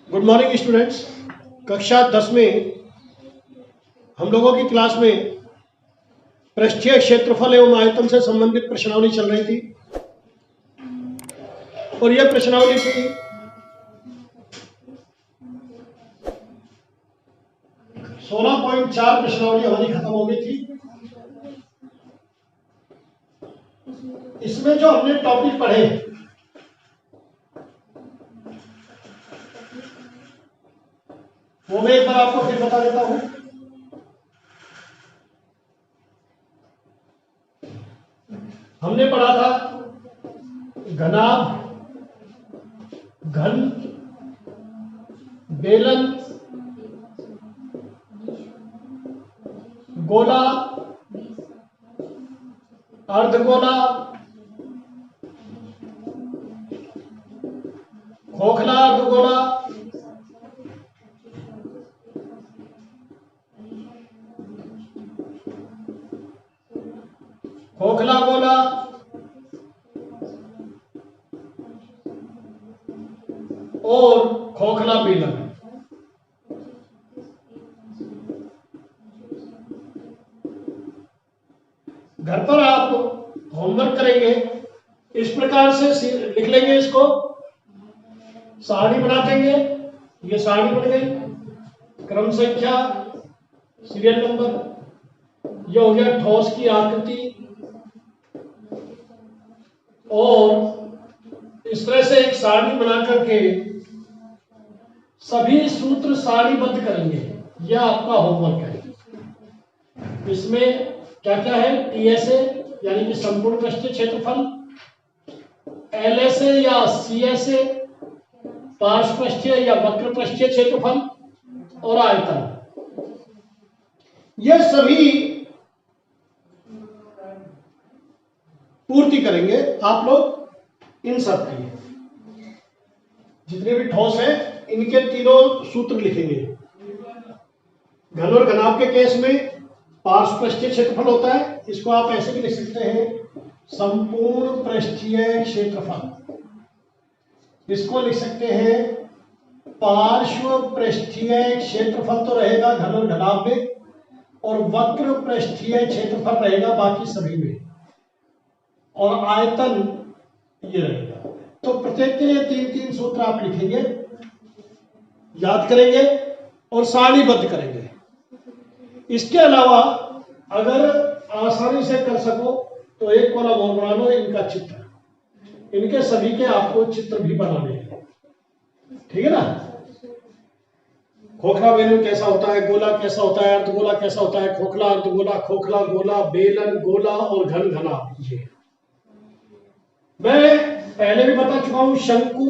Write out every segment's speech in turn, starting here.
Good morning students. कक्षा 10 में हम लोगों की क्लास में पृष्ठीय क्षेत्रफल एवं आयतन से संबंधित प्रश्नावली चल रही थी और यह प्रश्नावली थी 16.4 प्रश्नावली हमारी खत्म हो गई थी। इसमें जो हमने टॉपिक पढ़े वो मैं एक बार आपको फिर बता देता हूं। हमने पढ़ा था घनाभ, घन, बेलन, गोला, अर्धगोला, खोखला अर्धगोला, खोखला गोला और खोखला बेलन। घर पर आप होमवर्क करेंगे, इस प्रकार से लिख लेंगे, इसको सारणी बना देंगे। ये सारणी बन गई, क्रम संख्या, सीरियल नंबर, ये हो गया ठोस की आकृति और इस तरह से एक सारणी बना करके सभी सूत्र सारणीबद्ध करेंगे। यह आपका होमवर्क है। इसमें क्या क्या है? टीएसए यानी कि संपूर्ण पृष्ठीय क्षेत्रफल, एलएसए या सीएसए पार्श्व पृष्ठीय या वक्र पृष्ठीय क्षेत्रफल और आयतन। ये सभी पूर्ति करेंगे आप लोग। इन सब की जितने भी ठोस है इनके तीनों सूत्र लिखेंगे। घन और घनाभ के केस में पार्श्व पृष्ठीय क्षेत्रफल होता है, इसको आप ऐसे भी लिख सकते हैं संपूर्ण पृष्ठीय क्षेत्रफल। इसको लिख सकते हैं पार्श्व पृष्ठीय क्षेत्रफल, तो रहेगा घन और घनाभ में, और वक्र पृष्ठीय क्षेत्रफल रहेगा बाकी सभी में, और आयतन ये रहेगा। तो प्रत्येक के लिए तीन तीन सूत्र आप लिखेंगे, याद करेंगे और सारणीबद्ध करेंगे। इसके अलावा अगर आसानी से कर सको तो एक कॉलम और बना लो, इनका चित्र, इनके सभी के आपको चित्र भी बनाने हैं, ठीक है ना। खोखला बेलन कैसा होता है, गोला कैसा होता है, अर्धगोला कैसा होता है, खोखला अर्धगोला, खोखला गोला, बेलन, गोला और घन घनाभ। ये मैं पहले भी बता चुका हूं। शंकु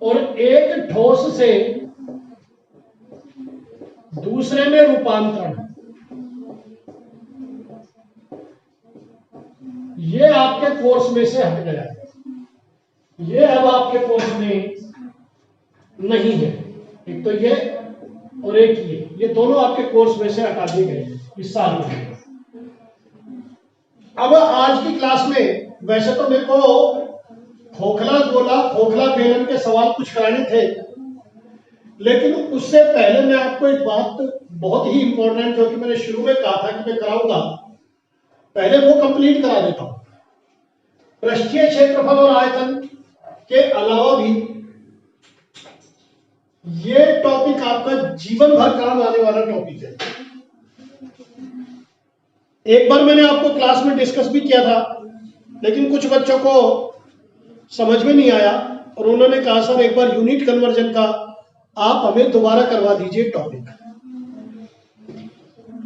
और एक ठोस से दूसरे में रूपांतरण, ये आपके कोर्स में से हट गया है। ये अब आपके कोर्स में नहीं है। एक तो ये और एक ये दोनों आपके कोर्स में से हटा दिए गए हैं इस साल में। अब आज की क्लास में वैसे तो मेरे को खोखला गोला, खोखला बेलन के सवाल कुछ कराने थे, लेकिन उससे पहले मैं आपको एक बात बहुत ही इंपॉर्टेंट, जो कि मैंने शुरू में कहा था कि मैं कराऊंगा, पहले वो कंप्लीट करा देता हूं। पृष्ठीय क्षेत्रफल और आयतन के अलावा भी ये टॉपिक आपका जीवन भर काम आने वाला टॉपिक है। एक बार मैंने आपको क्लास में डिस्कस भी किया था, लेकिन कुछ बच्चों को समझ में नहीं आया और उन्होंने कहा सर एक बार यूनिट कन्वर्जन का आप हमें दोबारा करवा दीजिए टॉपिक।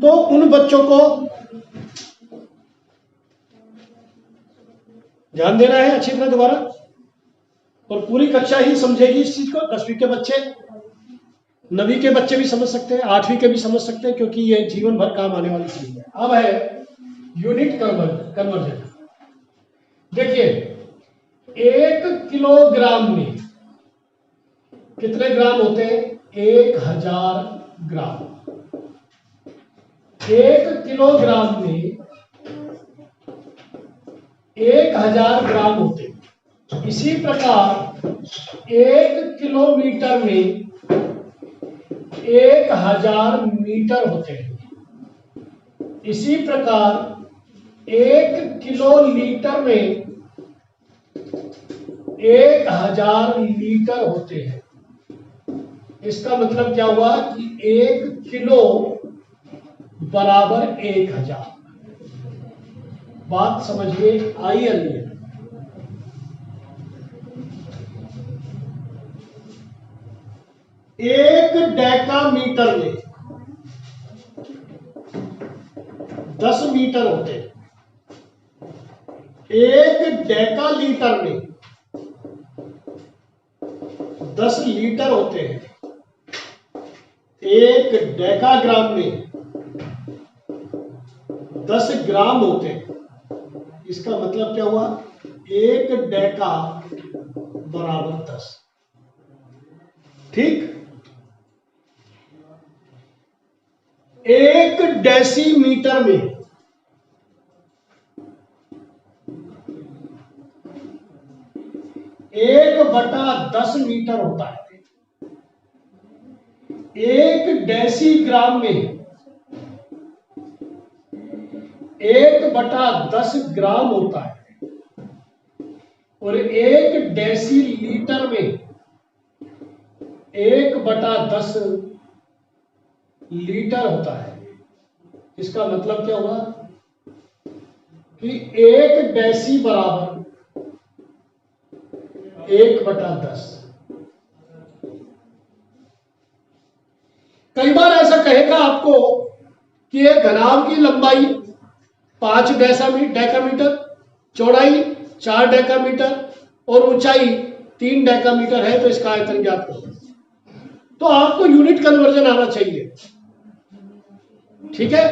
तो उन बच्चों को ध्यान देना है अच्छी तरह दोबारा, और पूरी कक्षा ही समझेगी इस चीज को। 10वीं के बच्चे, 9वीं के बच्चे भी समझ सकते हैं, 8वीं के भी समझ सकते हैं, क्योंकि ये जीवन भर काम आने वाली चीज है। अब है यूनिट कन्वर्जन। देखिए 1 किलोग्राम में कितने ग्राम होते हैं? 1000 ग्राम। 1 किलोग्राम में 1000 ग्राम होते हैं। इसी प्रकार 1 किलोमीटर में 1000 मीटर होते हैं। इसी प्रकार 1 किलो लीटर में 1000 लीटर होते हैं। इसका मतलब क्या हुआ कि 1 किलो बराबर 1000। बात समझ में आई या नहीं? एक डेकामीटर में 10 मीटर होते हैं। 1 डेका लीटर में 10 लीटर होते हैं। 1 डेकाग्राम में 10 ग्राम होते हैं। इसका मतलब क्या हुआ? 1 डेका बराबर 10। ठीक। 1 डेसीमीटर में 1/10 मीटर होता है। 1 डेसीग्राम में 1/10 ग्राम होता है। और 1 डेसीलीटर में 1/10 लीटर होता है। इसका मतलब क्या हुआ कि 1 डेसी बराबर 1/10। कई बार ऐसा कहेगा आपको कि एक घनाभ की लंबाई 5 डेकामीटर, चौड़ाई 4 डेकामीटर और ऊंचाई 3 डेकामीटर है, तो इसका आयतन ज्ञात करो। तो आपको यूनिट कन्वर्जन आना चाहिए। ठीक है।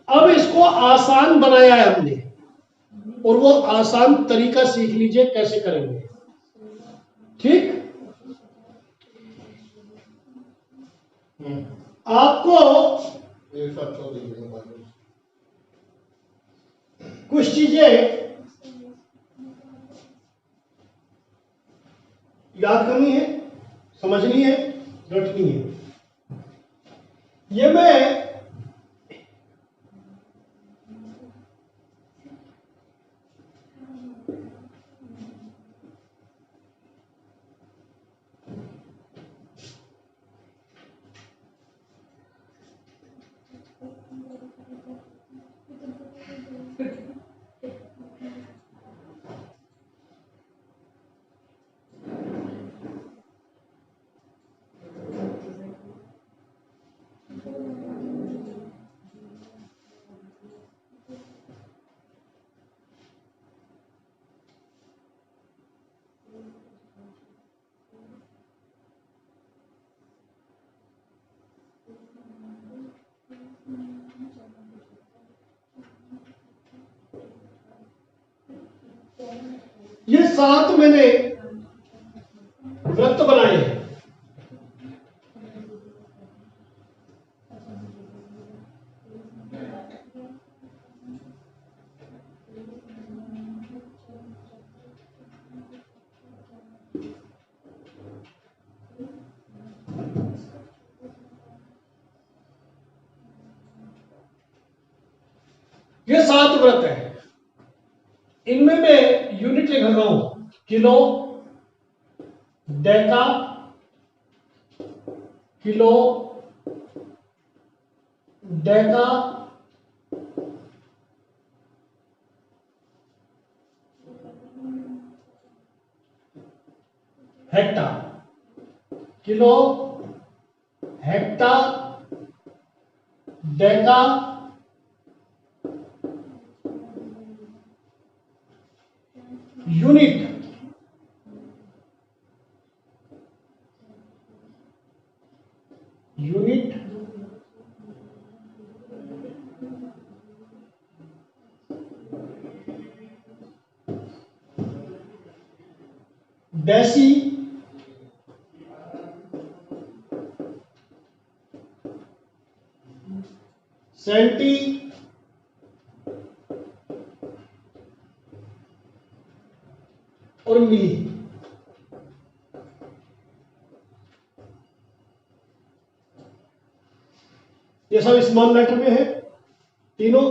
अब इसको आसान बनाया है हमने, और वो आसान तरीका सीख लीजिए कैसे करेंगे। ठीक। आपको कुछ चीजें याद करनी है, समझनी है, रटनी है। ये मैं ये 7 मैंने वृत्त बनाए हैं। ये 7 वृत्त है। इनमें मैं यूनिट लिख रहा हूं, kilo, deca, kilo, deca, hecto, kilo, hecto, deca, unit, unit, deci, centi, और मिली। ये सब स्मॉल लेटर में है तीनों।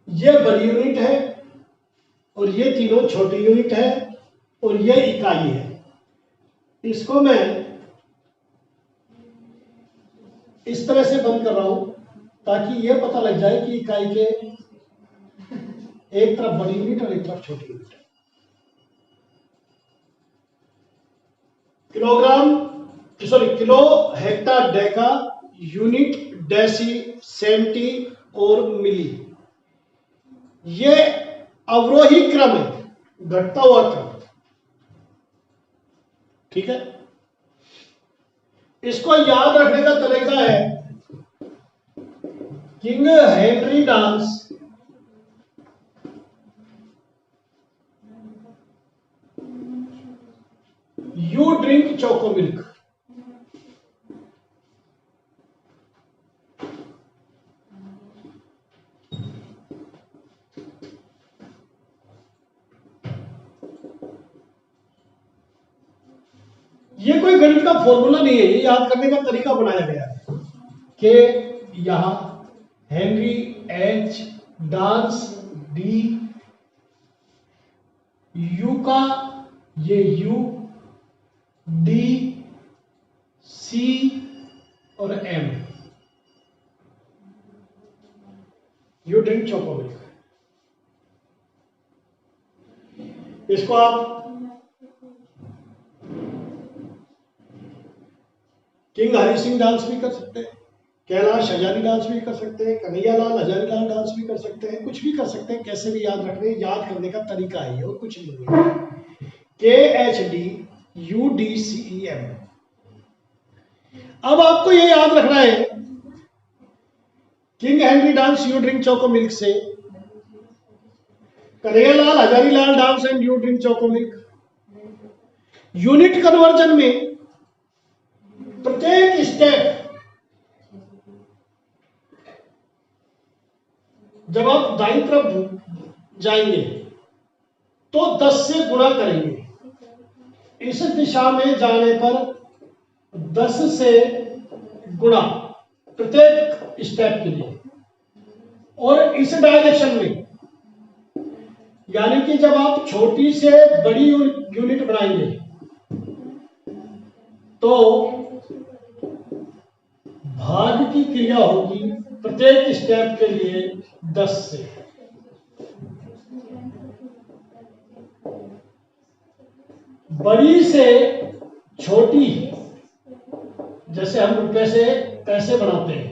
ये बड़ी यूनिट है और ये तीनों छोटी यूनिट है और ये इकाई है। इसको मैं इस तरह से बंद कर रहा हूं ताकि ये पता लग जाए कि इकाई के एक तरफ बड़ी यूनिट और एक तरफ छोटी यूनिट है। Kilogram, sorry, kilo, hecto, deca, unit, deci, centi और मिली, ये अवरोही क्रम है, घटता हुआ क्रम। ठीक है, इसको याद रखने का तरीका है, king Henry dance you drink choco milk. ये कोई गणित का फॉर्मूला नहीं है, ये याद करने का तरीका बनाया गया है कि यहां Henry, H, dance, D, U का ये यू, डी, सी और M, U drink choco milk. इसको आप किंग हरि सिंह डांस भी कर सकते हैं, कैलाश हजारी डांस भी कर सकते हैं, कन्हैयालाल हजारीलाल डांस भी कर सकते हैं, कुछ भी कर सकते हैं, कैसे भी याद रखने, याद करने का तरीका है ये, और कुछ नहीं है। K H D U D C E M. अब आपको ये याद रखना है, king Henry dance you drink choco milk से Kanhaiyalal Hazarilal dance and you drink choco milk, unit conversion में प्रत्येक स्टेप जब आप दाईं तरफ जाएंगे तो 10 से गुणा करेंगे, इस दिशा में जाने पर 10 से गुणा प्रत्येक स्टेप के लिए, और इस डायरेक्शन में, यानी कि जब आप छोटी से बड़ी यूनिट बनाएंगे तो भाग की क्रिया होगी प्रत्येक स्टेप के लिए 10 से। बड़ी से छोटी, जैसे हम रुपए से पैसे बनाते हैं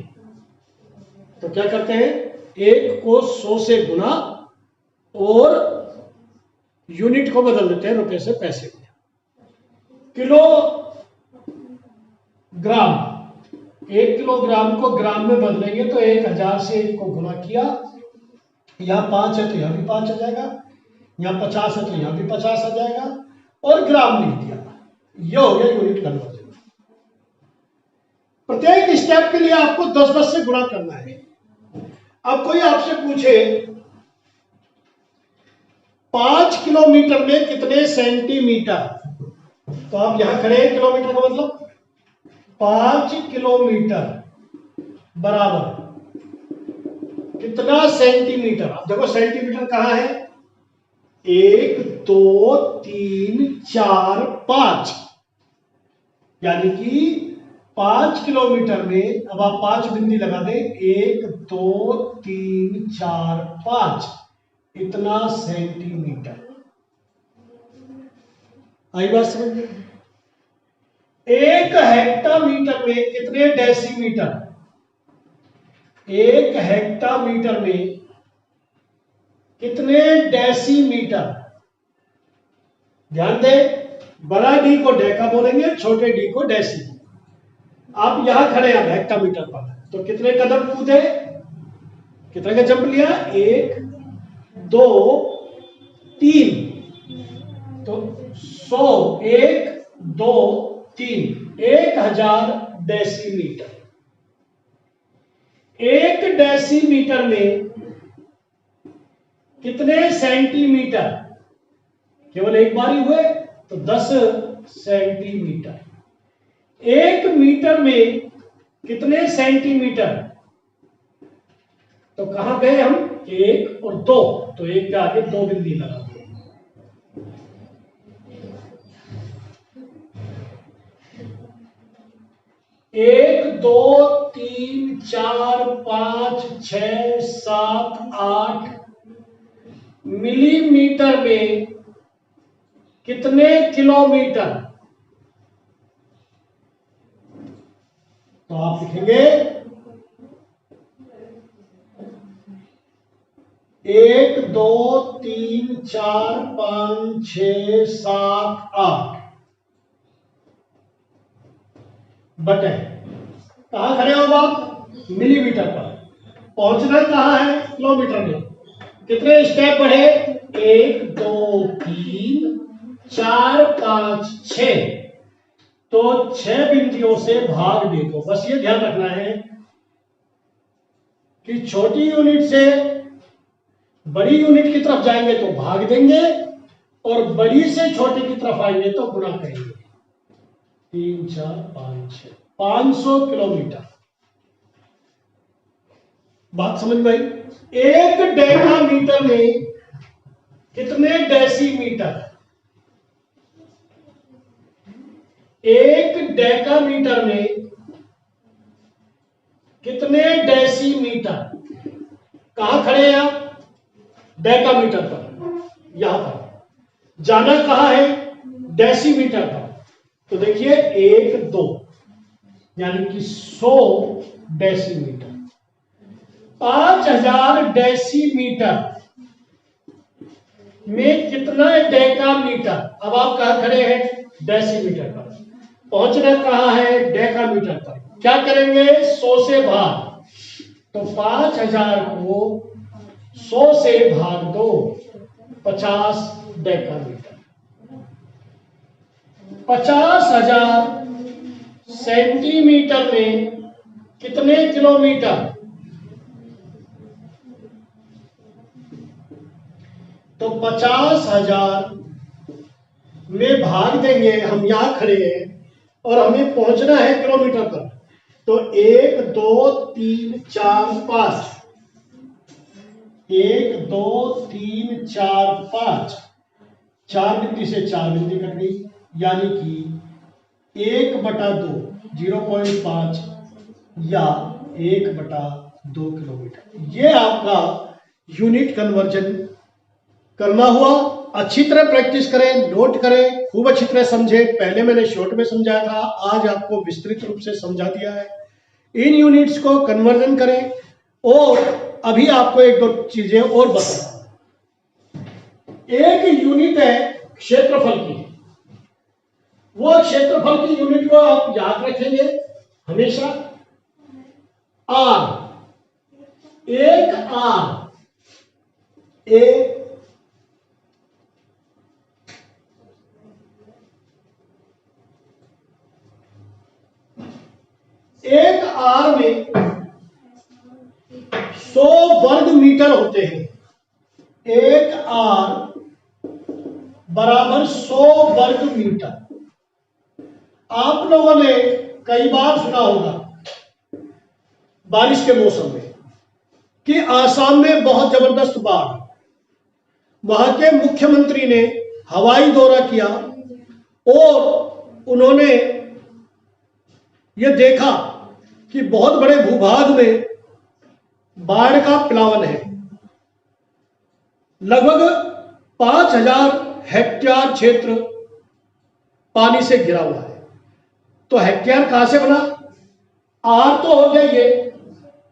तो क्या करते हैं, एक को 100 से गुना और यूनिट को बदल देते हैं रुपए से पैसे में। किलोग्राम, 1 किलोग्राम को ग्राम में बदलेंगे तो 1000 से 1 को गुना किया, यहां 5 है तो यहां भी 5 आ जाएगा, यहां 50 है तो यहां भी 50 आ जाएगा, और ग्राम लिख दिया। यह हो गया यूनिट कन्वर्जन। प्रत्येक स्टेप के लिए आपको 10-10 से गुणा करना है। अब कोई आपसे पूछे 5 किलोमीटर में कितने सेंटीमीटर, तो आप यहां खड़े हैं, किलोमीटर का मतलब 5 किलोमीटर बराबर कितना सेंटीमीटर। अब देखो सेंटीमीटर कहां है, 1 2 3 4 5, यानी कि 5 किलोमीटर में, अब आप 5 बिंदी लगा दें, 1 2 3 4 5, इतना सेंटीमीटर। आई बात समझ में? 1 हेक्टामीटर में कितने डेसीमीटर, 1 हेक्टामीटर में कितने डेसीमीटर। ध्यान दें, बड़ा डी को डेका बोलेंगे, छोटे डी को डेसी। आप यहां खड़े हैं हेक्टामीटर पर, तो कितने कदम कूदे, कितने का जंप लिया, 1 2 3, तो 100, 1 2 3, 1000 डेसीमीटर। 1 डेसीमीटर में कितने सेंटीमीटर, केवल एक बार ही हुए, तो 10 सेंटीमीटर। 1 मीटर में कितने सेंटीमीटर? तो कहां गए हम? 1 और 2, तो 1 के आगे 2 बिंदी लगा दो। एक, दो, तीन, चार, 5, 6, 7, 8 मिलीमीटर में कितने किलोमीटर? तो आप लिखेंगे 1, 2, 3, 4, 5, 6, 7, 8 बटे, कहां खड़े हो आप? मिलीमीटर पर। पहुंचना कहां है? किलोमीटर में। कितने स्टेप बढ़े? 1, 2, 3, 4, 5, 6। तो 6 बिंदियों से भाग दे दो। बस ये ध्यान रखना है कि छोटी यूनिट से बड़ी यूनिट की तरफ जाएंगे तो भाग देंगे, और बड़ी से छोटी की तरफ आएंगे तो गुणा करेंगे। 3, 4, 5, 6, 500 किलोमीटर। बात समझ में आई? 1 डेकामीटर में कितने डेसीमीटर? 1 डेकामीटर में कितने डेसीमीटर? कहां खड़े हैं आप? डेकामीटर पर, यहां पर। जाना कहां है? डेसीमीटर पर। तो देखिए 1, 2 यानी कि 100 डेसीमीटर। 5000 डेसीमीटर में कितना डेकामीटर? अब आप कहां खड़े हैं? डेसीमीटर पर। पहुंचना कहां है? डेकामीटर पर। क्या करेंगे? 100 से भाग। तो 5000 को 100 से भाग दो, 50 डेकामीटर। 50,000 सेंटीमीटर में कितने किलोमीटर? तो 50,000 में भाग देंगे, हम यहां खड़े हैं और हमें पहुंचना है किलोमीटर पर। तो 1, 2, 3, 4, 5। 1, 2, 3, 4, 5। 4 बिंदी से 4 बिंदी कट गई, यानी कि 1/2, 0.5 या 1/2 किलोमीटर। ये आपका यूनिट कन्वर्जन करना हुआ। अच्छी तरह प्रैक्टिस करें, नोट करें, खूब अच्छी तरह समझें। पहले मैंने शॉर्ट में समझाया था, आज आपको विस्तृत रूप से समझा दिया है। इन यूनिट्स को कन्वर्जन करें। और अभी आपको एक दो चीजें और बताऊं। एक यूनिट है क्षेत्रफल की। वो क्षेत्रफल की यूनिट को आप याद रखेंगे हमेशा। आर, एक आर, एक आर में 100 वर्ग मीटर होते हैं। एक आर बराबर 100 वर्ग मीटर। आप लोगों ने कई बार सुना होगा बारिश के मौसम में कि आसाम में बहुत जबरदस्त बाढ़। वहां के मुख्यमंत्री ने हवाई दौरा किया और उन्होंने यह देखा कि बहुत बड़े भूभाग में बाढ़ का प्लावन है। लगभग 5000 हेक्टेयर क्षेत्र पानी से घिरा हुआ है। तो हेक्टेयर कहां से बना? आर तो हो गया ये,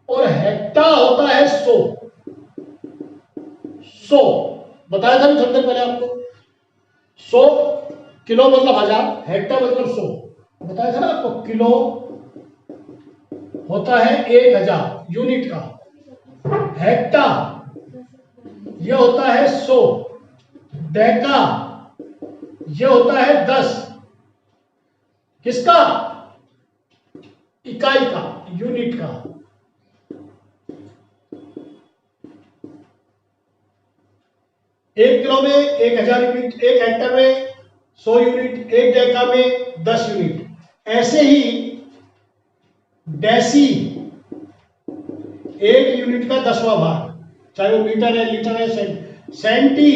और हेक्टा होता है 100। 100 बताया था ना थोड़ी देर पहले आपको। 100 किलो मतलब 1000, हेक्टा मतलब 100 बताया था ना आपको। किलो होता है 1000 यूनिट का। हेक्टा ये होता है 100। डेका ये होता है 10। किसका? इकाई का, यूनिट का। एक किलो में 1000 यूनिट, एक हेक्टर में 100 यूनिट, 1 डेका में 10 यूनिट। ऐसे ही डेसी 1 यूनिट का 10वां भाग, चाहे वो मीटर है, लीटर है, सेंटी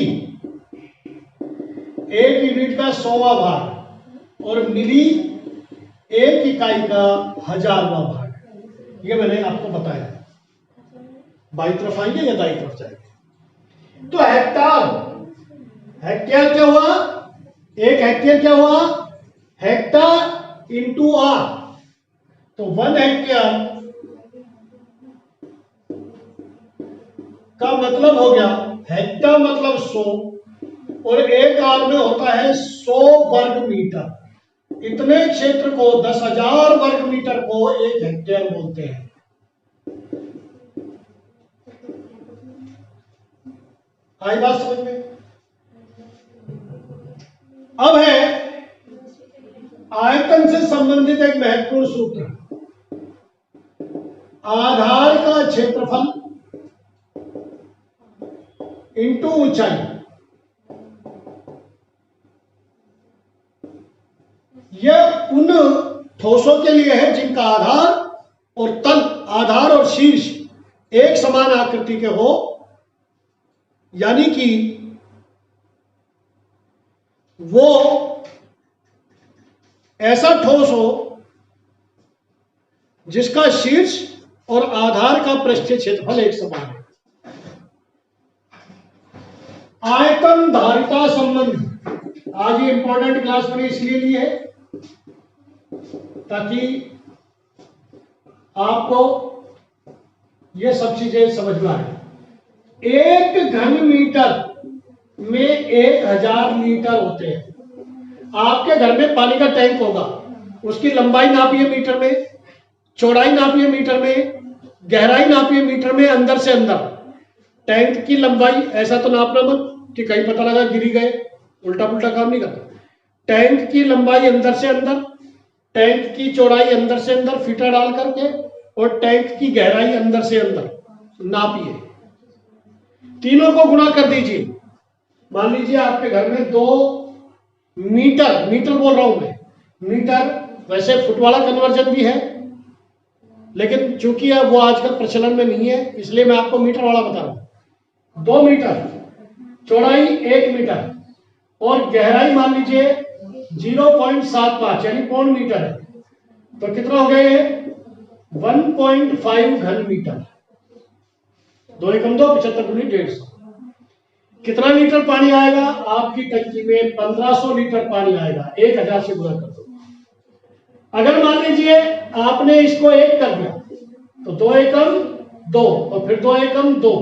1 यूनिट का 100वां भाग, और मिली 1 इकाई का 1000वां भाग। ये मैंने आपको बताया। बाई तरफ आएंगे या दाई तरफ जाएंगे? तो हेक्टार, हेक्टेयर क्या हुआ? 1 हेक्टेयर क्या हुआ? Hectare into are. तो 1 हेक्टेयर का मतलब हो गया, हेक्टर मतलब 100, और 1 आर में होता है 100 वर्ग मीटर। इतने क्षेत्र को, 10,000 वर्ग मीटर को 1 हेक्टेयर बोलते हैं। आई बात समझ में? अब है आयतन से संबंधित एक महत्वपूर्ण सूत्र, आधार का क्षेत्रफल इंटू ऊंचाई। यह उन ठोसों के लिए है जिनका आधार और तल, आधार और शीर्ष एक समान आकृति के हो, यानी कि वो ऐसा ठोस हो जिसका शीर्ष और आधार का पृष्ठीय क्षेत्रफल एक समान है। आयतन धारिता संबंध आज ये इंपॉर्टेंट क्लास मैंने इसलिए ली है ताकि आपको ये सब चीजें समझ में आए। 1 घन मीटर में 1000 लीटर होते हैं। आपके घर में पानी का टैंक होगा, उसकी लंबाई नापिए मीटर में, चौड़ाई नापिए मीटर में, गहराई नापिए मीटर में, अंदर से अंदर। टैंक की लंबाई ऐसा तो नापना मत कि कहीं पता लगा गिरी गए, उल्टा पुल्टा काम नहीं करता। टैंक की लंबाई अंदर से अंदर, टैंक की चौड़ाई अंदर से अंदर फीता डाल करके, और टैंक की गहराई अंदर से अंदर नापिए। तीनों को गुणा कर दीजिए। मान लीजिए आपके घर में 2 मीटर, मीटर बोल रहा हूं मैं, मीटर वैसे फुट वाला कन्वर्जन भी है, लेकिन चूंकि वो आजकल प्रचलन में नहीं है इसलिए मैं आपको मीटर वाला बता रहा हूं। 2 मीटर, चौड़ाई 1 मीटर, और गहराई मान लीजिए 0.75 यानी 0.5 मीटर है, तो कितना हो गया ये? 1.5 घन मीटर। 2 एकम 2, 75 गुनी 150। कितना लीटर पानी आएगा आपकी टंकी में? 1500 लीटर पानी आएगा। 1000 से गुणा कर दो। अगर मान लीजिए आपने इसको 1 कर दिया तो 2 एकम 2, और फिर 2 एकम 2,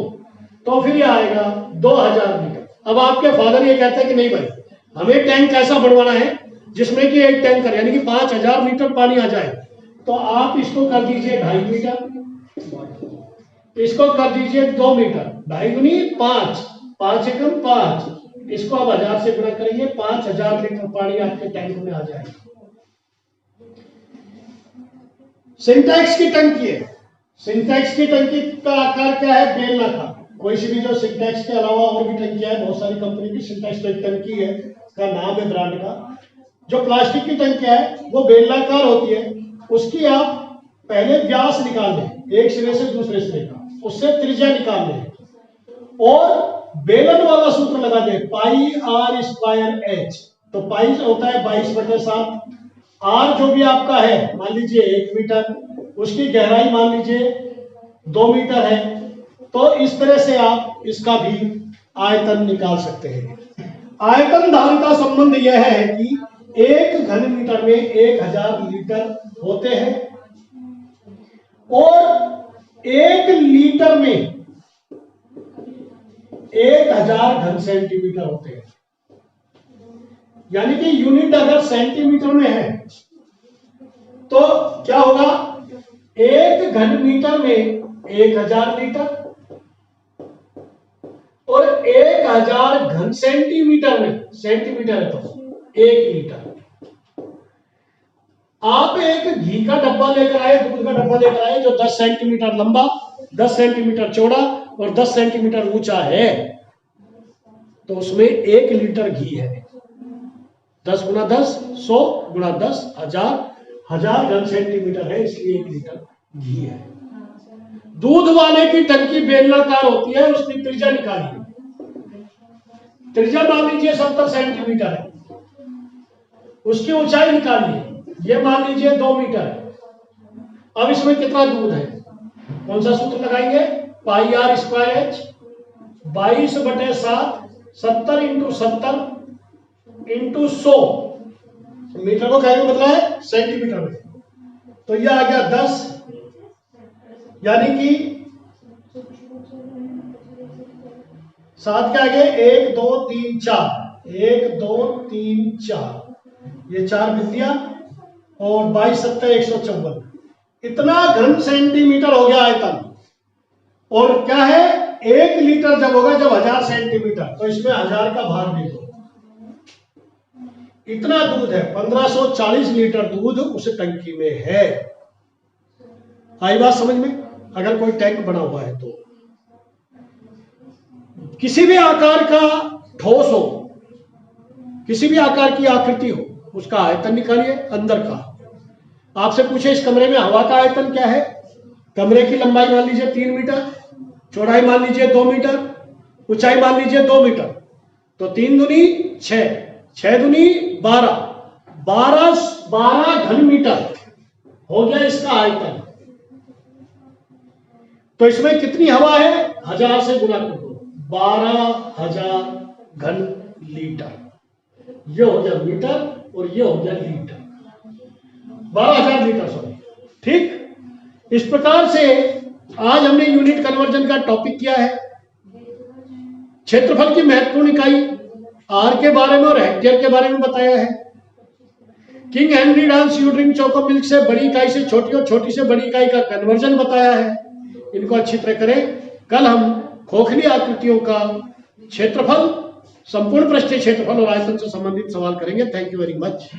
तो फिर ये आएगा 2000 लीटर। अब आपके फादर ये कहते हैं कि नहीं भाई, हमें टैंक ऐसा बनवाना है जिसमें कि एक टैंकर यानी कि 5000 लीटर पानी आ जाए, तो आप इसको कर दीजिए 2.5 मीटर, इसको कर दीजिए 2 मीटर, 2.5 गुनी 5, 5 एकम 5, इसको अब 1000 से गुणा करेंगे, 5000 लीटर पानी आपके टैंक में आ जाएगा। सिंटैक्स की टंकी है। सिंटैक्स की टंकी का आकार क्या है? बेलनाकार। कोई सी भी जो सिंटैक्स के अलावा और भी टंकियां है, बहुत सारी कंपनी की, सिंटैक्स तो एक टंकी है, उसका नाम है ब्रांड का। जो प्लास्टिक की टंकियां है वो बेलनाकार होती है। उसकी आप पहले व्यास निकाल लें, एक सिरे से दूसरे सिरे का, उससे त्रिज्या निकाल लें, और बेलन वाला सूत्र लगा दें, पाई आर स्क्वायर एच। तो पाई होता है 22/7, आर जो भी आपका है मान लीजिए 1 मीटर, उसकी गहराई मान लीजिए 2 मीटर है। तो इस तरह से आप इसका भी आयतन निकाल सकते हैं। आयतन धारिता संबंध यह है कि 1 घन मीटर में 1000 लीटर होते हैं, और 1 लीटर में 1000 घन सेंटीमीटर होते हैं। यानी कि यूनिट अगर सेंटीमीटर में है तो क्या होगा? 1 घन मीटर में 1000 लीटर, और 1000 घन सेंटीमीटर में, सेंटीमीटर है तो 1 लीटर। आप एक घी का डब्बा लेकर आए, दूध का डब्बा लेकर आए जो 10 सेंटीमीटर लंबा, 10 सेंटीमीटर चौड़ा और 10 सेंटीमीटर ऊंचा है, तो उसमें 1 लीटर घी है। 10 गुना 10 100 गुना 10 1000 घन सेंटीमीटर है, इसलिए 1 लीटर घी है। दूध वाले की टंकी बेलनाकार होती है, उसकी त्रिज्या निकालिए। त्रिज्या मान लीजिए 70 सेंटीमीटर है, उसकी ऊंचाई निकालिए, ये मान लीजिए 2 मीटर है। अब इसमें कितना दूध है, कौन सा सूत्र लगाएंगे, pi r square h 22/7 70 into 70 into 100, metre को क्या बदला है सेंटीमीटर में, तो यह आ गया 10, यानी कि 7 के आगे 1 2 3 4 1 2 3 4, ये 4 बिंदियां और 22 7 154, इतना घन सेंटीमीटर हो गया आयतन। और क्या है, 1 लीटर जब होगा जब 1000 सेंटीमीटर, तो इसमें 1000 का भार भी दो, इतना दूध है, 1540 लीटर दूध उस टंकी में है। आई बात समझ में? अगर कोई टैंक बना हुआ है तो किसी भी आकार का ठोस हो, किसी भी आकार की आकृति हो, उसका आयतन निकालिए अंदर का। आपसे पूछे इस कमरे में हवा का आयतन क्या है, कमरे की लंबाई मान लीजिए 3 मीटर, चौड़ाई मान लीजिए 2 मीटर, ऊंचाई मान लीजिए 2 मीटर, तो 3 दूनी 6, 6 दूनी 12, 12 घन मीटर हो गया इसका आयतन। तो इसमें कितनी हवा है, 1000 से गुना कर दो, 12000 घन लीटर, ये हो गया मीटर और ये हो गया लीटर, 12000 लीटर सॉरी। ठीक, इस प्रकार से आज हमने यूनिट कन्वर्जन का टॉपिक किया है। क्षेत्रफल की महत्वपूर्ण इकाई आर के बारे में और हेक्टेयर के बारे में बताया है। King Henry dance you drink choco milk से बड़ी इकाई से छोटी और छोटी से बड़ी इकाई का कन्वर्जन बताया है। इनको अच्छी तरह करें। कल हम खोखली आकृतियों का क्षेत्रफल, संपूर्ण पृष्ठीय क्षेत्रफल और आयतन से संबंधित सवाल करेंगे। Thank you very much.